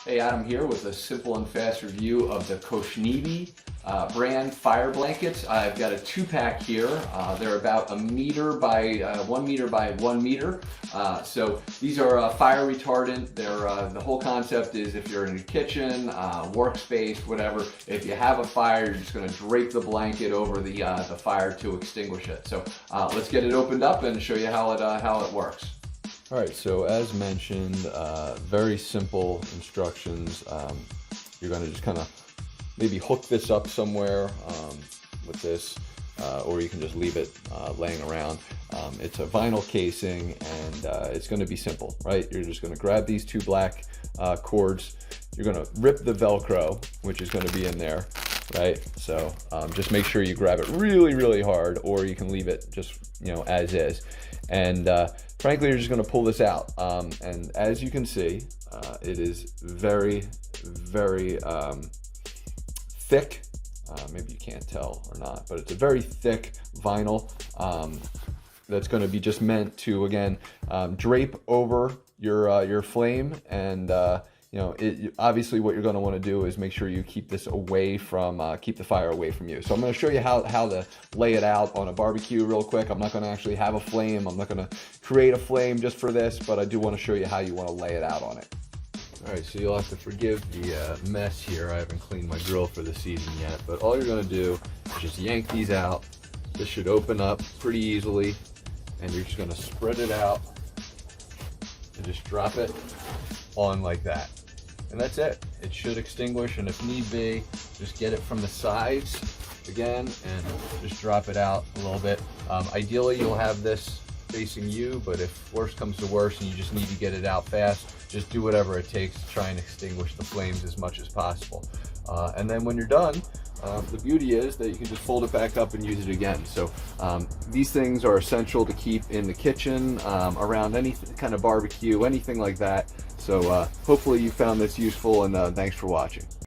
Hey, Adam here with a simple and fast review of the Khoshnebi brand fire blankets. I've got a 2-pack here. They're about 1 meter by 1 meter by 1 meter. So these are fire retardant. The whole concept is if you're in a kitchen, workspace, whatever, if you have a fire, you're just going to drape the blanket over the fire to extinguish it. So let's get it opened up and show you how it works. All right, so as mentioned, very simple instructions. You're going to just kind of maybe hook this up somewhere with this, or you can just leave it laying around. It's a vinyl casing, and it's going to be simple, right? You're just going to grab these 2 black cords. You're going to rip the Velcro, which is going to be in there, right? So just make sure you grab it really, really hard, or you can leave it just, as is. And frankly, you're just going to pull this out. And as you can see, it is very, very thick. Maybe you can't tell or not, but it's a very thick vinyl that's going to be just meant to, again, drape over your flame. And obviously what you're going to want to do is make sure you keep this away from, keep the fire away from you. So I'm going to show you how to lay it out on a barbecue real quick. I'm not going to actually have a flame. I'm not going to create a flame just for this, but I do want to show you how you want to lay it out on it. All right, so you'll have to forgive the mess here. I haven't cleaned my grill for the season yet, but all you're going to do is just yank these out. This should open up pretty easily, and you're just going to spread it out and just drop it on like that. And that's it. It should extinguish, and if need be, just get it from the sides again and just drop it out a little bit. Ideally, you'll have this facing you, but if worse comes to worse and you just need to get it out fast, just do whatever it takes to try and extinguish the flames as much as possible. And then when you're done, the beauty is that you can just fold it back up and use it again. So these things are essential to keep in the kitchen, around any kind of barbecue, anything like that. So hopefully you found this useful, and thanks for watching.